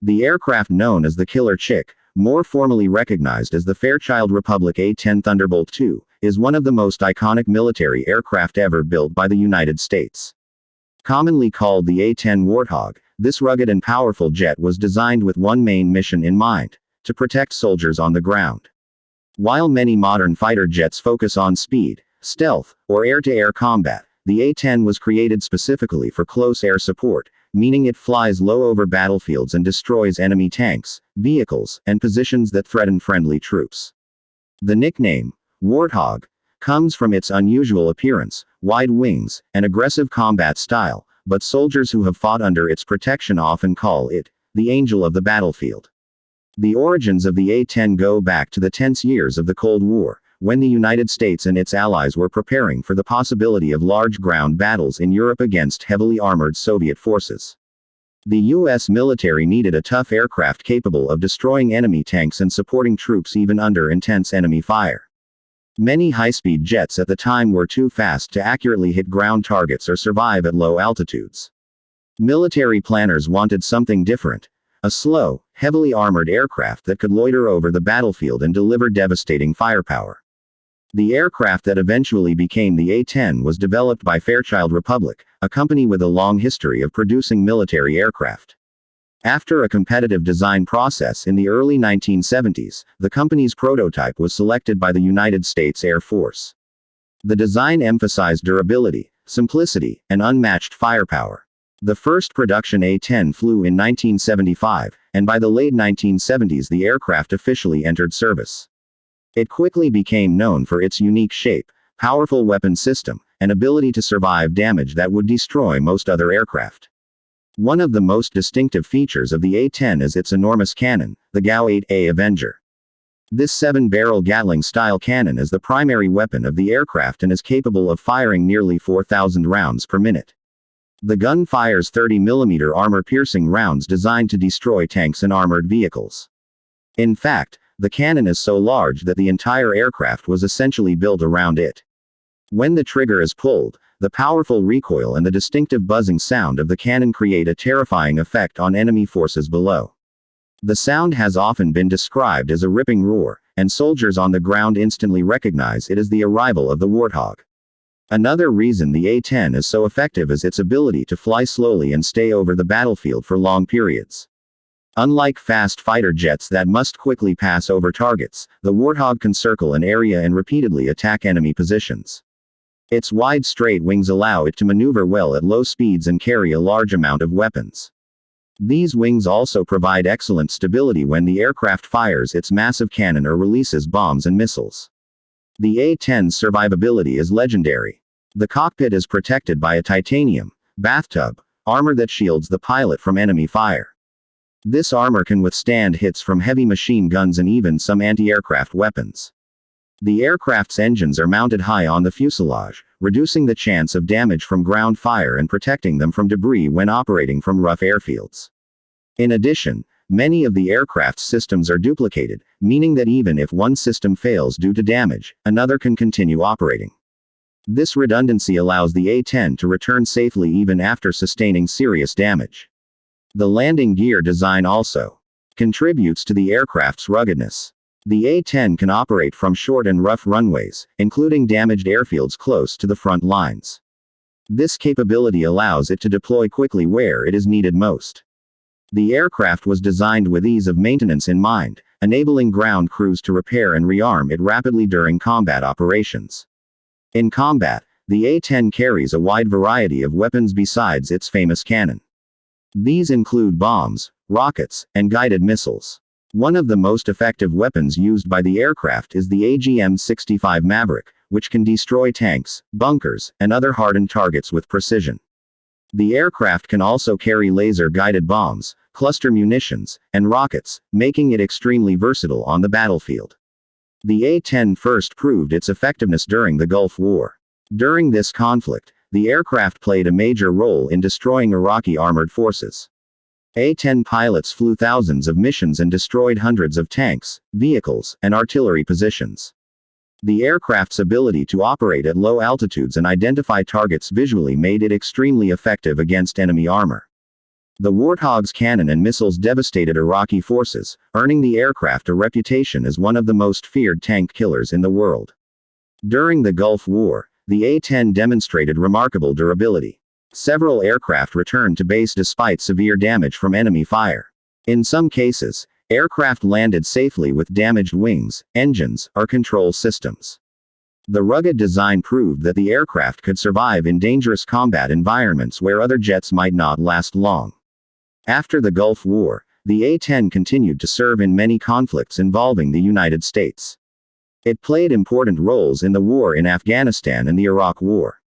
The aircraft known as the Killer Chick, more formally recognized as the Fairchild Republic A-10 Thunderbolt II, is one of the most iconic military aircraft ever built by the United States. Commonly called the A-10 Warthog, this rugged and powerful jet was designed with one main mission in mind: to protect soldiers on the ground. While many modern fighter jets focus on speed, stealth, or air-to-air combat, the A-10 was created specifically for close air support, meaning it flies low over battlefields and destroys enemy tanks, vehicles, and positions that threaten friendly troops. The nickname, Warthog, comes from its unusual appearance, wide wings, and aggressive combat style, but soldiers who have fought under its protection often call it the angel of the battlefield. The origins of the A-10 go back to the tense years of the Cold War, when the United States and its allies were preparing for the possibility of large ground battles in Europe against heavily armored Soviet forces. The U.S. military needed a tough aircraft capable of destroying enemy tanks and supporting troops even under intense enemy fire. Many high-speed jets at the time were too fast to accurately hit ground targets or survive at low altitudes. Military planners wanted something different: a slow, heavily armored aircraft that could loiter over the battlefield and deliver devastating firepower. The aircraft that eventually became the A-10 was developed by Fairchild Republic, a company with a long history of producing military aircraft. After a competitive design process in the early 1970s, the company's prototype was selected by the United States Air Force. The design emphasized durability, simplicity, and unmatched firepower. The first production A-10 flew in 1975, and by the late 1970s the aircraft officially entered service. It quickly became known for its unique shape, powerful weapon system, and ability to survive damage that would destroy most other aircraft. One of the most distinctive features of the A-10 is its enormous cannon, the GAU-8 Avenger. This 7-barrel Gatling-style cannon is the primary weapon of the aircraft and is capable of firing nearly 4,000 rounds per minute. The gun fires 30mm armor-piercing rounds designed to destroy tanks and armored vehicles. In fact, the cannon is so large that the entire aircraft was essentially built around it. When the trigger is pulled, the powerful recoil and the distinctive buzzing sound of the cannon create a terrifying effect on enemy forces below. The sound has often been described as a ripping roar, and soldiers on the ground instantly recognize it as the arrival of the Warthog. Another reason the A-10 is so effective is its ability to fly slowly and stay over the battlefield for long periods. Unlike fast fighter jets that must quickly pass over targets, the Warthog can circle an area and repeatedly attack enemy positions. Its wide straight wings allow it to maneuver well at low speeds and carry a large amount of weapons. These wings also provide excellent stability when the aircraft fires its massive cannon or releases bombs and missiles. The A-10's survivability is legendary. The cockpit is protected by a titanium bathtub armor that shields the pilot from enemy fire. This armor can withstand hits from heavy machine guns and even some anti-aircraft weapons. The aircraft's engines are mounted high on the fuselage, reducing the chance of damage from ground fire and protecting them from debris when operating from rough airfields. In addition, many of the aircraft's systems are duplicated, meaning that even if one system fails due to damage, another can continue operating. This redundancy allows the A-10 to return safely even after sustaining serious damage. The landing gear design also contributes to the aircraft's ruggedness. The A-10 can operate from short and rough runways, including damaged airfields close to the front lines. This capability allows it to deploy quickly where it is needed most. The aircraft was designed with ease of maintenance in mind, enabling ground crews to repair and rearm it rapidly during combat operations. In combat, the A-10 carries a wide variety of weapons besides its famous cannon. These include bombs, rockets, and guided missiles. One of the most effective weapons used by the aircraft is the AGM-65 Maverick, which can destroy tanks, bunkers, and other hardened targets with precision. The aircraft can also carry laser-guided bombs, cluster munitions, and rockets, making it extremely versatile on the battlefield. The A-10 first proved its effectiveness during the Gulf War. During this conflict, the aircraft played a major role in destroying Iraqi armored forces. A-10 pilots flew thousands of missions and destroyed hundreds of tanks, vehicles, and artillery positions. The aircraft's ability to operate at low altitudes and identify targets visually made it extremely effective against enemy armor. The Warthog's cannon and missiles devastated Iraqi forces, earning the aircraft a reputation as one of the most feared tank killers in the world. During the Gulf War, the A-10 demonstrated remarkable durability. Several aircraft returned to base despite severe damage from enemy fire. In some cases, aircraft landed safely with damaged wings, engines, or control systems. The rugged design proved that the aircraft could survive in dangerous combat environments where other jets might not last long. After the Gulf War, the A-10 continued to serve in many conflicts involving the United States. It played important roles in the war in Afghanistan and the Iraq War.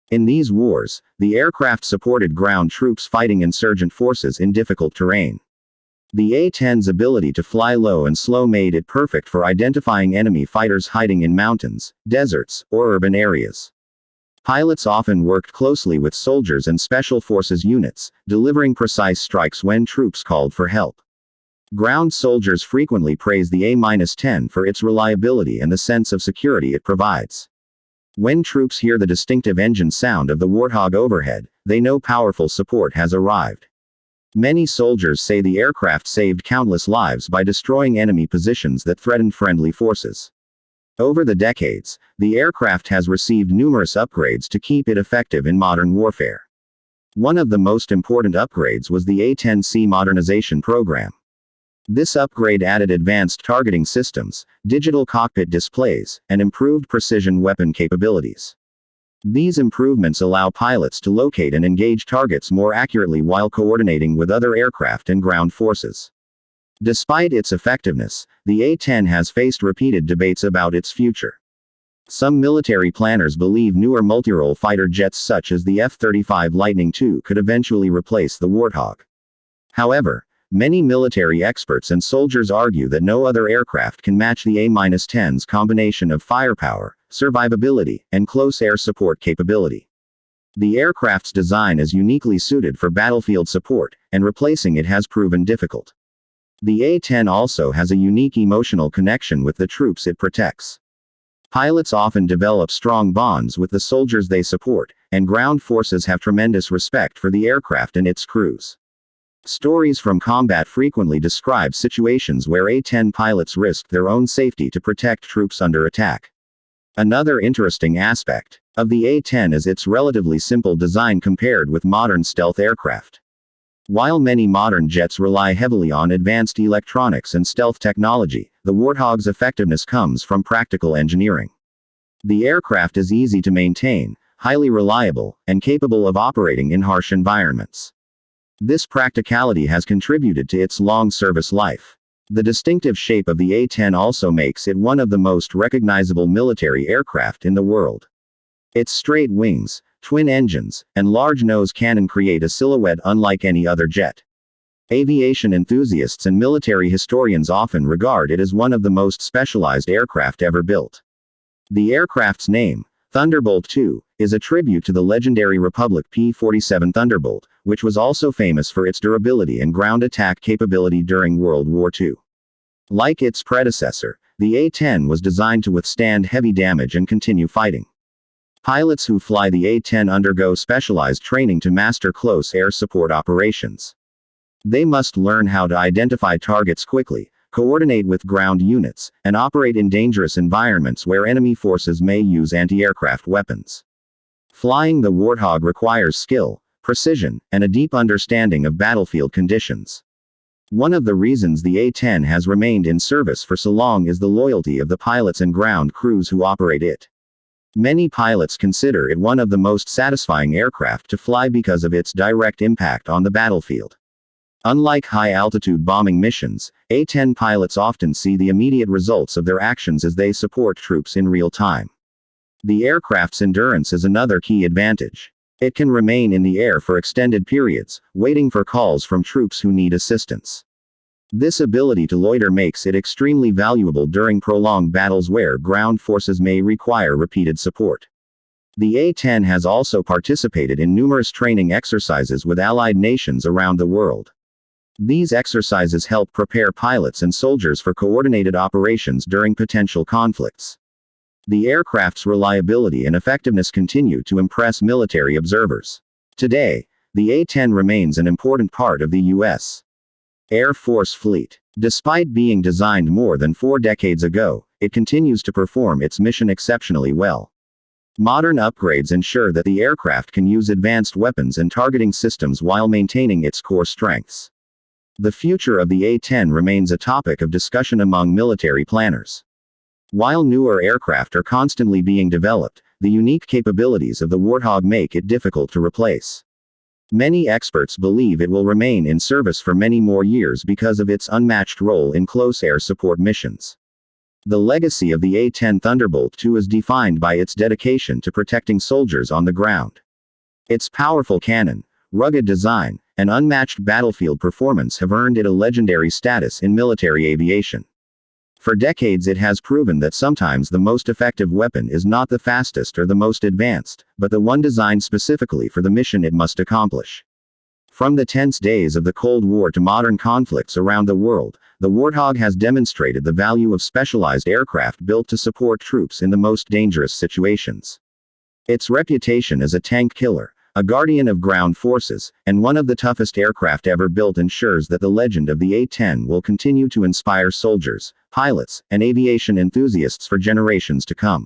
In these wars, the aircraft supported ground troops fighting insurgent forces in difficult terrain. The A-10's ability to fly low and slow made it perfect for identifying enemy fighters hiding in mountains, deserts, or urban areas. Pilots often worked closely with soldiers and special forces units, delivering precise strikes when troops called for help. Ground soldiers frequently praise the A-10 for its reliability and the sense of security it provides. When troops hear the distinctive engine sound of the Warthog overhead, they know powerful support has arrived. Many soldiers say the aircraft saved countless lives by destroying enemy positions that threatened friendly forces. Over the decades, the aircraft has received numerous upgrades to keep it effective in modern warfare. One of the most important upgrades was the A-10C modernization program. This upgrade added advanced targeting systems, digital cockpit displays, and improved precision weapon capabilities. These improvements allow pilots to locate and engage targets more accurately while coordinating with other aircraft and ground forces. Despite its effectiveness, the A-10 has faced repeated debates about its future. Some military planners believe newer multirole fighter jets such as the F-35 Lightning II could eventually replace the Warthog. However, many military experts and soldiers argue that no other aircraft can match the A-10's combination of firepower, survivability, and close air support capability. The aircraft's design is uniquely suited for battlefield support, and replacing it has proven difficult. The A-10 also has a unique emotional connection with the troops it protects. Pilots often develop strong bonds with the soldiers they support, and ground forces have tremendous respect for the aircraft and its crews. Stories from combat frequently describe situations where A-10 pilots risked their own safety to protect troops under attack. Another interesting aspect of the A-10 is its relatively simple design compared with modern stealth aircraft. While many modern jets rely heavily on advanced electronics and stealth technology, the Warthog's effectiveness comes from practical engineering. The aircraft is easy to maintain, highly reliable, and capable of operating in harsh environments. This practicality has contributed to its long service life. The distinctive shape of the A-10 also makes it one of the most recognizable military aircraft in the world. Its straight wings, twin engines, and large nose cannon create a silhouette unlike any other jet. Aviation enthusiasts and military historians often regard it as one of the most specialized aircraft ever built. The aircraft's name, Thunderbolt II, is a tribute to the legendary Republic P-47 Thunderbolt, which was also famous for its durability and ground attack capability during World War II. Like its predecessor, the A-10 was designed to withstand heavy damage and continue fighting. Pilots who fly the A-10 undergo specialized training to master close air support operations. They must learn how to identify targets quickly, coordinate with ground units, and operate in dangerous environments where enemy forces may use anti-aircraft weapons. Flying the Warthog requires skill, precision, and a deep understanding of battlefield conditions. One of the reasons the A-10 has remained in service for so long is the loyalty of the pilots and ground crews who operate it. Many pilots consider it one of the most satisfying aircraft to fly because of its direct impact on the battlefield. Unlike high-altitude bombing missions, A-10 pilots often see the immediate results of their actions as they support troops in real time. The aircraft's endurance is another key advantage. It can remain in the air for extended periods, waiting for calls from troops who need assistance. This ability to loiter makes it extremely valuable during prolonged battles where ground forces may require repeated support. The A-10 has also participated in numerous training exercises with allied nations around the world. These exercises help prepare pilots and soldiers for coordinated operations during potential conflicts. The aircraft's reliability and effectiveness continue to impress military observers. Today, the A-10 remains an important part of the U.S. Air Force fleet. Despite being designed more than 4 decades ago, it continues to perform its mission exceptionally well. Modern upgrades ensure that the aircraft can use advanced weapons and targeting systems while maintaining its core strengths. The future of the A-10 remains a topic of discussion among military planners. While newer aircraft are constantly being developed, the unique capabilities of the Warthog make it difficult to replace. Many experts believe it will remain in service for many more years because of its unmatched role in close air support missions. The legacy of the A-10 Thunderbolt II is defined by its dedication to protecting soldiers on the ground. Its powerful cannon, rugged design, and unmatched battlefield performance have earned it a legendary status in military aviation. For decades it has proven that sometimes the most effective weapon is not the fastest or the most advanced, but the one designed specifically for the mission it must accomplish. From the tense days of the Cold War to modern conflicts around the world, the Warthog has demonstrated the value of specialized aircraft built to support troops in the most dangerous situations. Its reputation as a tank killer, a guardian of ground forces, and one of the toughest aircraft ever built ensures that the legend of the A-10 will continue to inspire soldiers, pilots, and aviation enthusiasts for generations to come.